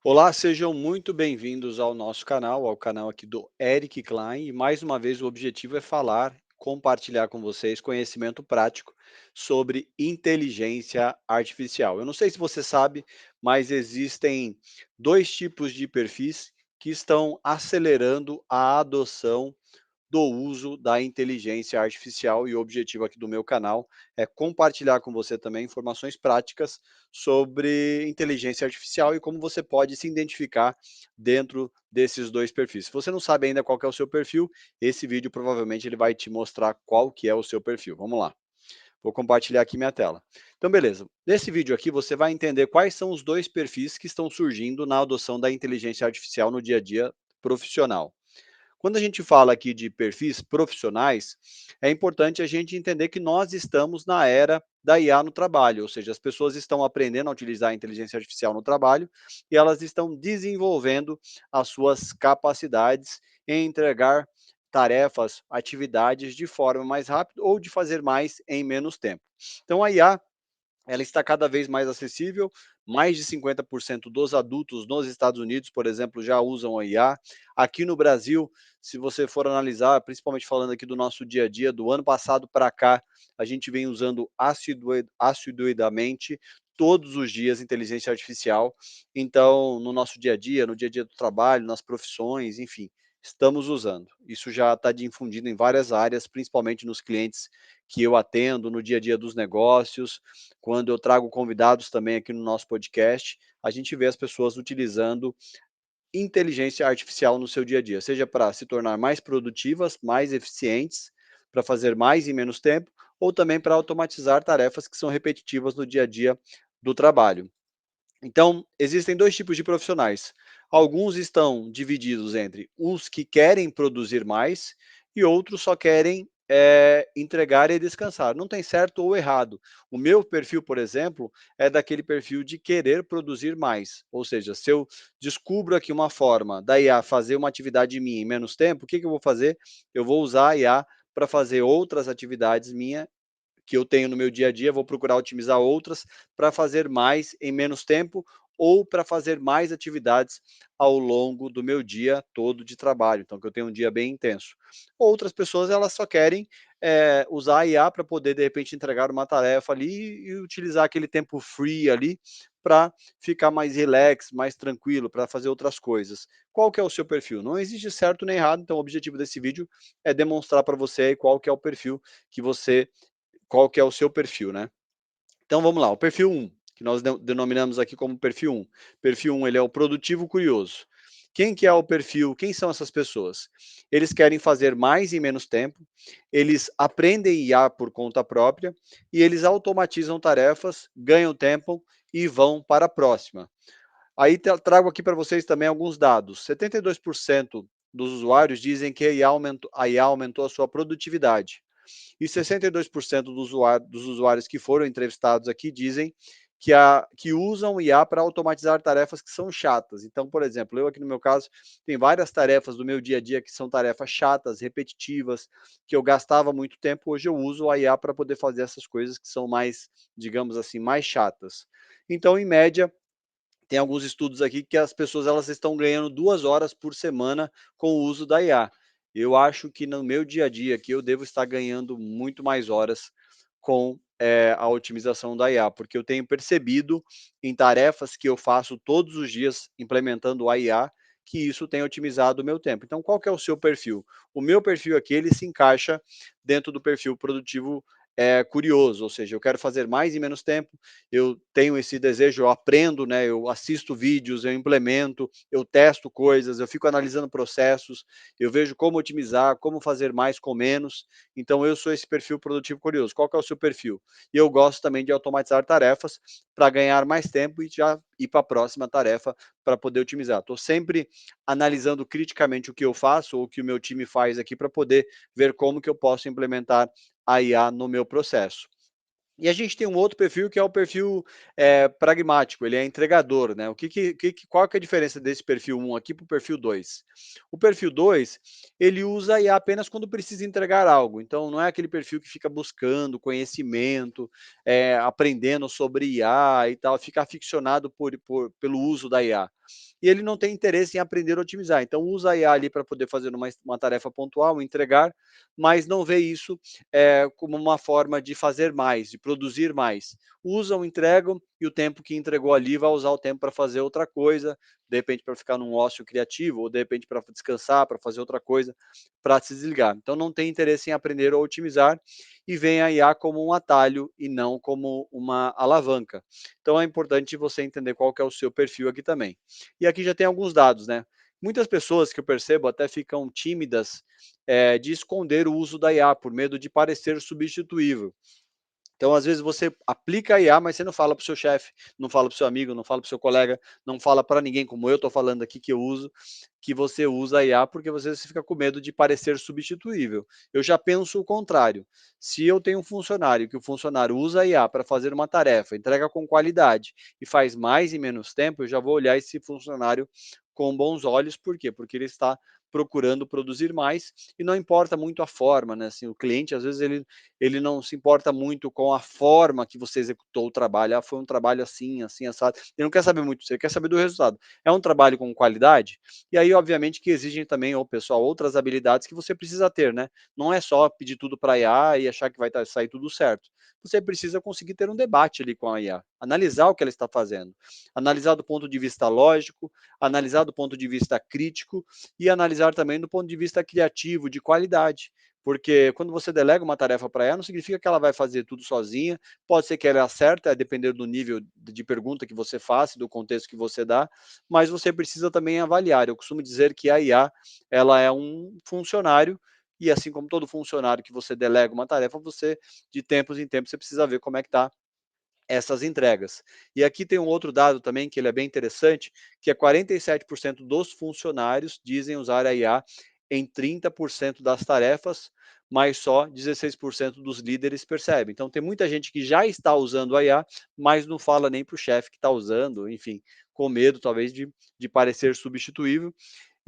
Olá, sejam muito bem-vindos ao nosso canal, ao canal aqui do Eric Klein. E mais uma vez o objetivo é falar, compartilhar com vocês conhecimento prático sobre inteligência artificial. Eu não sei se você sabe, mas existem dois tipos de perfis que estão acelerando a adoção do uso da inteligência artificial, e o objetivo aqui do meu canal é compartilhar com você também informações práticas sobre inteligência artificial e como você pode se identificar dentro desses dois perfis. Se você não sabe ainda qual que é o seu perfil, esse vídeo provavelmente ele vai te mostrar qual que é o seu perfil. Vamos lá. Vou compartilhar aqui minha tela. Então, beleza. Nesse vídeo aqui você vai entender quais são os dois perfis que estão surgindo na adoção da inteligência artificial no dia a dia profissional. Quando a gente fala aqui de perfis profissionais, é importante a gente entender que nós estamos na era da IA no trabalho, ou seja, as pessoas estão aprendendo a utilizar a inteligência artificial no trabalho e elas estão desenvolvendo as suas capacidades em entregar tarefas, atividades de forma mais rápida ou de fazer mais em menos tempo. Então a IA ela está cada vez mais acessível, mais de 50% dos adultos nos Estados Unidos, por exemplo, já usam a IA. Aqui no Brasil, se você for analisar, principalmente falando aqui do nosso dia a dia, do ano passado para cá, a gente vem usando assiduidamente todos os dias inteligência artificial. Então, no nosso dia a dia, no dia a dia do trabalho, nas profissões, enfim, estamos usando. Isso já está difundido em várias áreas, principalmente nos clientes que eu atendo, no dia a dia dos negócios, quando eu trago convidados também aqui no nosso podcast, a gente vê as pessoas utilizando inteligência artificial no seu dia a dia, seja para se tornar mais produtivas, mais eficientes, para fazer mais em menos tempo, ou também para automatizar tarefas que são repetitivas no dia a dia do trabalho. Então, existem dois tipos de profissionais. Alguns estão divididos entre uns que querem produzir mais e outros só querem entregar e descansar. Não tem certo ou errado. O meu perfil, por exemplo, é daquele perfil de querer produzir mais. Ou seja, se eu descubro aqui uma forma da IA fazer uma atividade minha em menos tempo, o que eu vou fazer? Eu vou usar a IA para fazer outras atividades minhas que eu tenho no meu dia a dia, vou procurar otimizar outras para fazer mais em menos tempo ou para fazer mais atividades ao longo do meu dia todo de trabalho, então que eu tenho um dia bem intenso. Outras pessoas elas só querem usar a IA para poder de repente entregar uma tarefa ali e utilizar aquele tempo free ali para ficar mais relax, mais tranquilo, para fazer outras coisas. Qual que é o seu perfil? Não existe certo nem errado, então o objetivo desse vídeo é demonstrar para você aí qual que é o perfil que você qual que é o seu perfil, né? Então vamos lá, o perfil um, que nós denominamos aqui como perfil um. Perfil um, ele é o produtivo curioso. Quem que é o perfil? Quem são essas pessoas? Eles querem fazer mais em menos tempo, eles aprendem IA por conta própria e eles automatizam tarefas, ganham tempo e vão para a próxima. Aí trago aqui para vocês também alguns dados. 72% dos usuários dizem que a IA aumentou a sua produtividade. E 62% dos usuários que foram entrevistados aqui dizem que usam IA para automatizar tarefas que são chatas. Então, por exemplo, eu aqui no meu caso, tem várias tarefas do meu dia a dia que são tarefas chatas, repetitivas, que eu gastava muito tempo, hoje eu uso a IA para poder fazer essas coisas que são mais, digamos assim, mais chatas. Então, em média, tem alguns estudos aqui que as pessoas elas estão ganhando 2 horas por semana com o uso da IA. Eu acho que no meu dia a dia aqui eu devo estar ganhando muito mais horas com, a otimização da IA, porque eu tenho percebido em tarefas que eu faço todos os dias implementando a IA, que isso tem otimizado o meu tempo. Então qual que é o seu perfil? O meu perfil aqui ele se encaixa dentro do perfil produtivo, curioso, ou seja, eu quero fazer mais em menos tempo, eu tenho esse desejo, eu aprendo, né, eu assisto vídeos, eu implemento, eu testo coisas, eu fico analisando processos, eu vejo como otimizar, como fazer mais com menos. Então eu sou esse perfil produtivo curioso. Qual que é o seu perfil? E eu gosto também de automatizar tarefas para ganhar mais tempo e já ir para a próxima tarefa para poder otimizar. Estou sempre analisando criticamente o que eu faço ou o que o meu time faz aqui para poder ver como que eu posso implementar a IA no meu processo. E a gente tem um outro perfil que é o perfil, pragmático, ele é entregador, né. O qual que é a diferença desse perfil um aqui para o perfil 2? O perfil 2 ele usa a IA apenas quando precisa entregar algo, então não é aquele perfil que fica buscando conhecimento, aprendendo sobre IA e tal, fica aficionado pelo uso da IA. e ele não tem interesse em aprender a otimizar. Então usa a IA ali para poder fazer uma tarefa pontual, entregar, mas não vê isso como uma forma de fazer mais, de produzir mais. Usam, entregam, e o tempo que entregou ali vai usar o tempo para fazer outra coisa, de repente para ficar num ócio criativo, ou de repente para descansar, para fazer outra coisa, para se desligar. Então não tem interesse em aprender ou otimizar, e vem a IA como um atalho e não como uma alavanca. Então é importante você entender qual que é o seu perfil aqui também. E aqui já tem alguns dados, né? Muitas pessoas que eu percebo até ficam tímidas de esconder o uso da IA por medo de parecer substituível. Então, às vezes, você aplica a IA, mas você não fala para o seu chefe, não fala para o seu amigo, não fala para o seu colega, não fala para ninguém, como eu estou falando aqui que eu uso, que você usa a IA, porque você fica com medo de parecer substituível. Eu já penso o contrário. Se eu tenho um funcionário, que o funcionário usa a IA para fazer uma tarefa, entrega com qualidade e faz mais em menos tempo, eu já vou olhar esse funcionário com bons olhos. Por quê? Porque ele está procurando produzir mais, e não importa muito a forma, né? Assim, o cliente, às vezes, ele não se importa muito com a forma que você executou o trabalho. Ah, foi um trabalho assim, assim, assado. Ele não quer saber muito, ele quer saber do resultado. É um trabalho com qualidade? E aí, obviamente, que exigem também, o pessoal, outras habilidades que você precisa ter, né? Não é só pedir tudo para a IA e achar que vai sair tudo certo. Você precisa conseguir ter um debate ali com a IA, analisar o que ela está fazendo, analisar do ponto de vista lógico, analisar do ponto de vista crítico e analisar também do ponto de vista criativo, de qualidade. Porque quando você delega uma tarefa para ela, não significa que ela vai fazer tudo sozinha. Pode ser que ela acerte, a depender do nível de pergunta que você faça, do contexto que você dá, mas você precisa também avaliar. Eu costumo dizer que a IA, ela é um funcionário, e assim como todo funcionário que você delega uma tarefa, você, de tempos em tempos, você precisa ver como é que está essas entregas. E aqui tem um outro dado também que ele é bem interessante, que é 47% dos funcionários dizem usar a IA em 30% das tarefas, mas só 16% dos líderes percebem. Então tem muita gente que já está usando a IA, mas não fala nem para o chefe que está usando, enfim, com medo talvez de parecer substituível,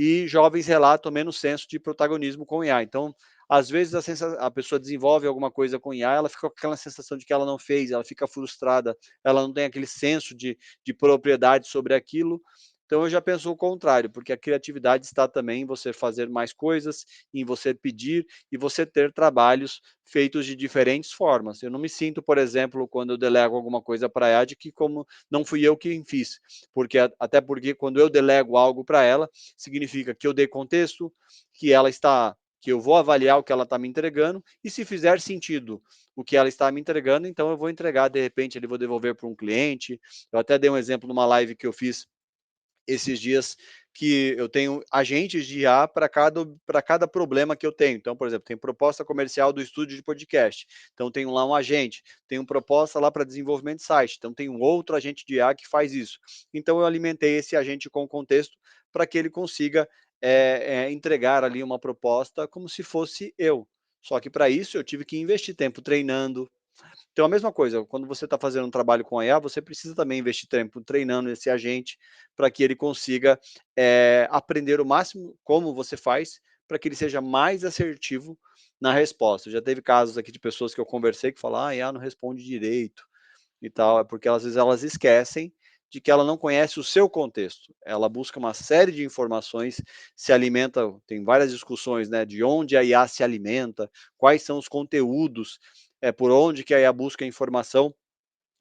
e jovens relatam menos senso de protagonismo com IA. Então, às vezes a pessoa desenvolve alguma coisa com IA, ela fica com aquela sensação de que ela não fez, ela fica frustrada, ela não tem aquele senso de propriedade sobre aquilo. Então eu já penso o contrário, porque a criatividade está também em você fazer mais coisas, em você pedir e você ter trabalhos feitos de diferentes formas. Eu não me sinto, por exemplo, quando eu delego alguma coisa para a IA, de que como não fui eu quem fiz, porque até porque quando eu delego algo para ela, significa que eu dei contexto, que eu vou avaliar o que ela está me entregando, e se fizer sentido o que ela está me entregando, então eu vou entregar, de repente, ele vou devolver para um cliente. Eu até dei um exemplo numa live que eu fiz esses dias, que eu tenho agentes de IA para cada problema que eu tenho. Então, por exemplo, tem proposta comercial do estúdio de podcast. Então, tenho lá um agente. Tenho proposta lá para desenvolvimento de site. Então, tem um outro agente de IA que faz isso. Então, eu alimentei esse agente com contexto para que ele consiga entregar ali uma proposta como se fosse eu. Só que para isso eu tive que investir tempo treinando. Então, a mesma coisa, quando você está fazendo um trabalho com a IA, você precisa também investir tempo treinando esse agente para que ele consiga aprender o máximo como você faz, para que ele seja mais assertivo na resposta. Já teve casos aqui de pessoas que eu conversei que falam, ah, a IA não responde direito e tal, é porque às vezes elas esquecem de que ela não conhece o seu contexto. Ela busca uma série de informações, se alimenta, tem várias discussões, né, de onde a IA se alimenta, quais são os conteúdos, por onde que a IA busca informação.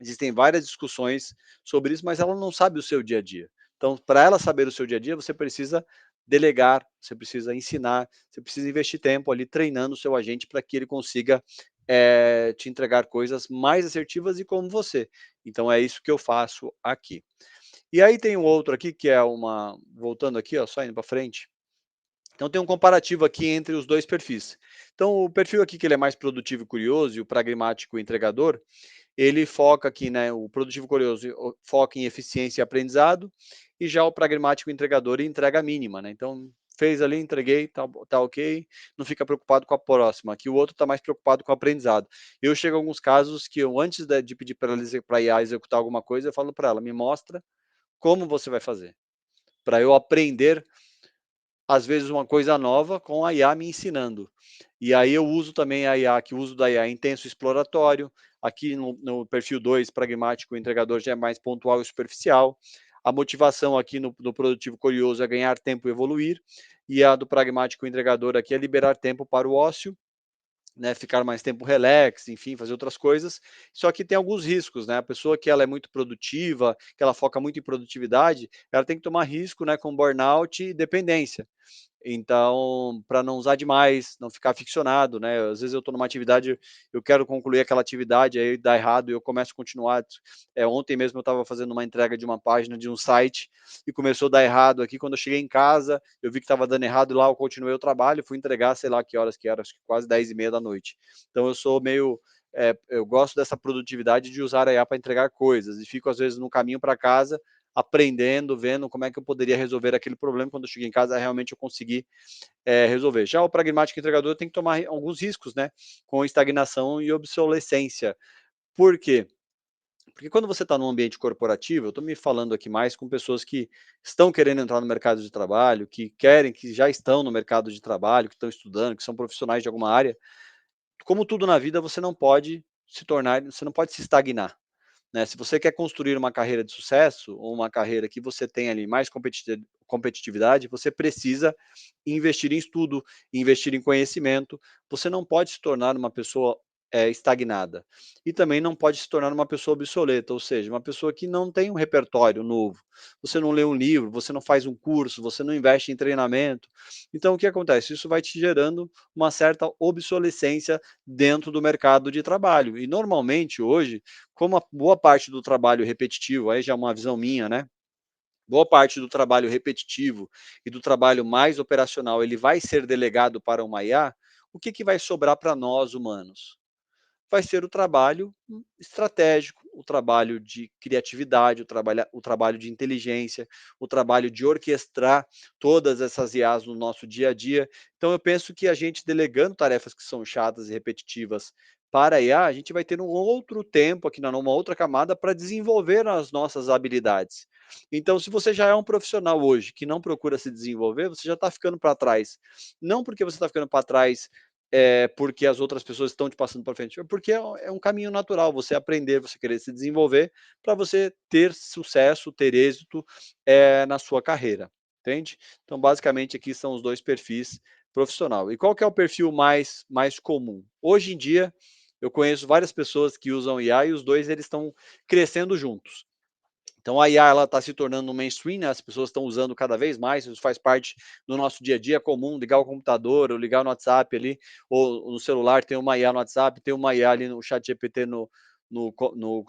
Existem várias discussões sobre isso, mas ela não sabe o seu dia a dia. Então, para ela saber o seu dia a dia, você precisa delegar, você precisa ensinar, você precisa investir tempo ali treinando o seu agente para que ele consiga te entregar coisas mais assertivas e como você. Então, é isso que eu faço aqui. E aí tem um outro aqui que é voltando aqui, ó, só indo para frente. Então tem um comparativo aqui entre os dois perfis. Então o perfil aqui que ele é mais produtivo e curioso, e o pragmático e entregador, ele foca aqui, né, o produtivo curioso foca em eficiência e aprendizado, e já o pragmático entregador em entrega mínima, né? Então, fez ali, entreguei, tá ok, não fica preocupado com a próxima. Aqui o outro está mais preocupado com o aprendizado. Eu chego a alguns casos que eu, antes de pedir para a IA executar alguma coisa, eu falo para ela, me mostra como você vai fazer, para eu aprender às vezes uma coisa nova com a IA me ensinando. E aí eu uso também a IA, que o uso da IA é intenso e exploratório. Aqui no perfil 2 pragmático, o entregador já é mais pontual e superficial. A motivação aqui no produtivo curioso é ganhar tempo e evoluir, e a do pragmático entregador aqui é liberar tempo para o ócio, né, ficar mais tempo relax, enfim, fazer outras coisas. Só que tem alguns riscos, né? A pessoa que ela é muito produtiva, que ela foca muito em produtividade, ela tem que tomar risco, né, com burnout e dependência. Então, para não usar demais, não ficar ficcionado, né? Às vezes eu estou numa atividade, eu quero concluir aquela atividade, aí dá errado e eu começo a continuar. Ontem mesmo eu estava fazendo uma entrega de uma página de um site e começou a dar errado aqui. Quando eu cheguei em casa, eu vi que estava dando errado e lá eu continuei o trabalho, fui entregar, sei lá que era, acho que quase 10:30 da noite. Então eu sou meio, eu gosto dessa produtividade de usar a IA para entregar coisas e fico às vezes no caminho para casa aprendendo, vendo como é que eu poderia resolver aquele problema. Quando eu cheguei em casa, realmente eu consegui resolver. Já o pragmático entregador tem que tomar alguns riscos, né? Com estagnação e obsolescência. Por quê? Porque quando você está num ambiente corporativo, eu estou me falando aqui mais com pessoas que estão querendo entrar no mercado de trabalho, que querem, que já estão no mercado de trabalho, que estão estudando, que são profissionais de alguma área. Como tudo na vida, você não pode se tornar, você não pode se estagnar. Né? Se você quer construir uma carreira de sucesso, ou uma carreira que você tenha ali mais competitividade, você precisa investir em estudo, investir em conhecimento. Você não pode se tornar uma pessoa estagnada. E também não pode se tornar uma pessoa obsoleta, ou seja, uma pessoa que não tem um repertório novo. Você não lê um livro, você não faz um curso, você não investe em treinamento. Então, o que acontece? Isso vai te gerando uma certa obsolescência dentro do mercado de trabalho. E normalmente hoje, como a boa parte do trabalho repetitivo, aí já é uma visão minha, né? Boa parte do trabalho repetitivo e do trabalho mais operacional, ele vai ser delegado para uma IA, o que vai sobrar para nós humanos? Vai ser o trabalho estratégico, o trabalho de criatividade, o trabalho de inteligência, o trabalho de orquestrar todas essas IAs no nosso dia a dia. Então, eu penso que a gente delegando tarefas que são chatas e repetitivas para a IA, a gente vai ter um outro tempo aqui, numa outra camada, para desenvolver as nossas habilidades. Então, se você já é um profissional hoje que não procura se desenvolver, você já está ficando para trás. Não porque você está ficando para trás porque as outras pessoas estão te passando para frente, é porque é um caminho natural você aprender, você querer se desenvolver para você ter sucesso, ter êxito na sua carreira, entende? Então, basicamente, aqui são os dois perfis profissional. E qual que é o perfil mais comum? Hoje em dia, eu conheço várias pessoas que usam IA e os dois eles estão crescendo juntos. Então a IA ela está se tornando um mainstream, né? As pessoas estão usando cada vez mais, isso faz parte do nosso dia a dia comum, ligar o computador, ou ligar no WhatsApp ali, ou no celular, tem uma IA no WhatsApp, tem uma IA ali no chat GPT no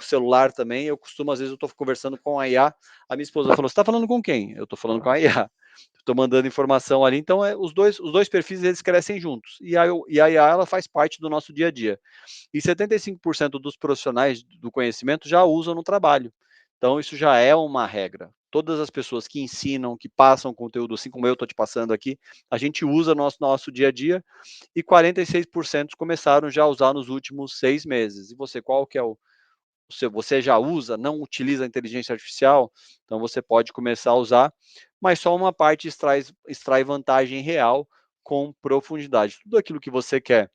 celular também. Eu costumo, às vezes, eu estou conversando com a IA, a minha esposa falou, você está falando com quem? Eu estou falando com a IA. Estou mandando informação ali, então os dois perfis eles crescem juntos, e a IA ela faz parte do nosso dia a dia. E 75% dos profissionais do conhecimento já usam no trabalho. Então, isso já é uma regra. Todas as pessoas que ensinam, que passam conteúdo, assim como eu estou te passando aqui, a gente usa no nosso dia a dia e 46% começaram já a usar nos últimos 6 meses. E você, qual que é você já usa, não utiliza a inteligência artificial? Então, você pode começar a usar, mas só uma parte extrai vantagem real com profundidade. Tudo aquilo que você quer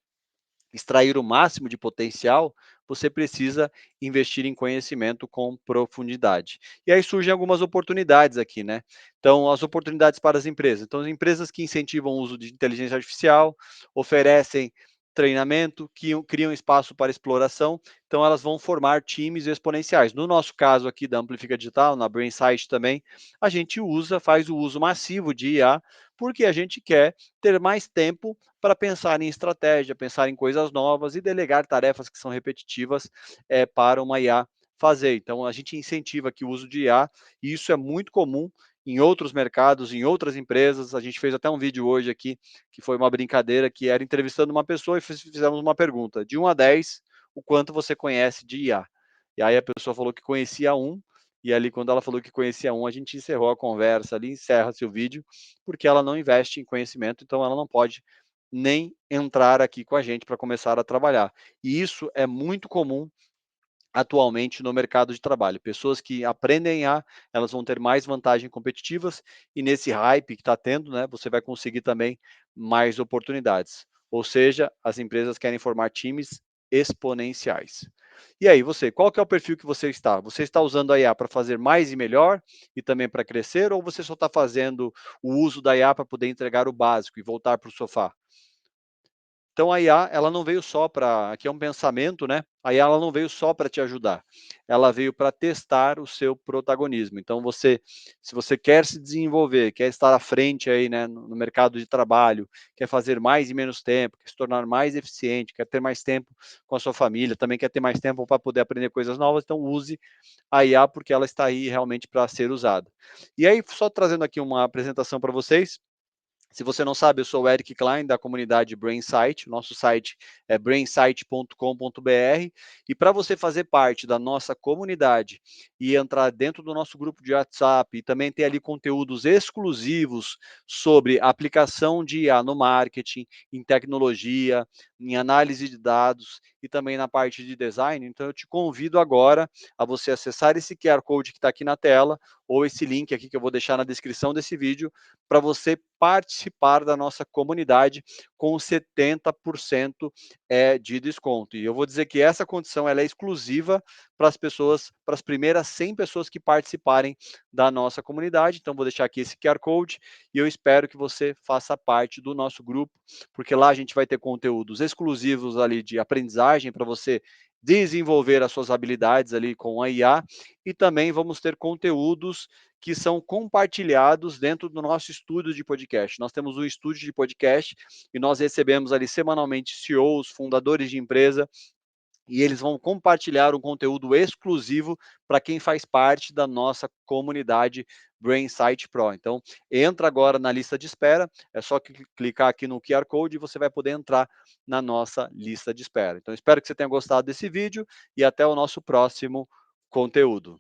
extrair o máximo de potencial, você precisa investir em conhecimento com profundidade. E aí surgem algumas oportunidades aqui, né? Então, as oportunidades para as empresas. Então, as empresas que incentivam o uso de inteligência artificial, oferecem treinamento, criam espaço para exploração, então elas vão formar times exponenciais. No nosso caso aqui da Amplifica Digital, na Brainsight também, a gente faz o uso massivo de IA, porque a gente quer ter mais tempo para pensar em estratégia, pensar em coisas novas e delegar tarefas que são repetitivas para uma IA fazer. Então, a gente incentiva aqui o uso de IA, e isso é muito comum em outros mercados, em outras empresas. A gente fez até um vídeo hoje aqui, que foi uma brincadeira, que era entrevistando uma pessoa e fizemos uma pergunta, de 1 a 10, o quanto você conhece de IA? E aí a pessoa falou que conhecia um, e ali quando ela falou que conhecia um, a gente encerrou a conversa ali, encerra-se o vídeo, porque ela não investe em conhecimento, então ela não pode nem entrar aqui com a gente para começar a trabalhar. E isso é muito comum atualmente no mercado de trabalho. Pessoas que aprendem a, elas vão ter mais vantagens competitivas e nesse hype que está tendo, né, você vai conseguir também mais oportunidades. Ou seja, as empresas querem formar times exponenciais. E aí, você, qual que é o perfil que você está? Você está usando a IA para fazer mais e melhor e também para crescer, ou você só está fazendo o uso da IA para poder entregar o básico e voltar para o sofá? Então a IA, ela não veio só para, aqui é um pensamento, né, a IA ela não veio só para te ajudar, ela veio para testar o seu protagonismo. Então você, se você quer se desenvolver, quer estar à frente aí, né, no mercado de trabalho, quer fazer mais em menos tempo, quer se tornar mais eficiente, quer ter mais tempo com a sua família, também quer ter mais tempo para poder aprender coisas novas, então use a IA, porque ela está aí realmente para ser usada. E aí, só trazendo aqui uma apresentação para vocês, se você não sabe, eu sou o Eric Klein, da comunidade Brainsight. O nosso site é brainsight.com.br. E para você fazer parte da nossa comunidade e entrar dentro do nosso grupo de WhatsApp e também ter ali conteúdos exclusivos sobre aplicação de IA no marketing, em tecnologia, em análise de dados e também na parte de design, então eu te convido agora a você acessar esse QR Code que está aqui na tela ou esse link aqui que eu vou deixar na descrição desse vídeo para você participar da nossa comunidade com 70% de desconto. E eu vou dizer que essa condição ela é exclusiva para as pessoas, para as primeiras 100 pessoas que participarem da nossa comunidade. Então, vou deixar aqui esse QR Code e eu espero que você faça parte do nosso grupo, porque lá a gente vai ter conteúdos exclusivos ali de aprendizagem para você desenvolver as suas habilidades ali com a IA e também vamos ter conteúdos que são compartilhados dentro do nosso estúdio de podcast. Nós temos um estúdio de podcast e nós recebemos ali semanalmente CEOs, fundadores de empresa, e eles vão compartilhar um conteúdo exclusivo para quem faz parte da nossa comunidade Brainsight Pro. Então, entra agora na lista de espera, é só clicar aqui no QR Code e você vai poder entrar na nossa lista de espera. Então, espero que você tenha gostado desse vídeo e até o nosso próximo conteúdo.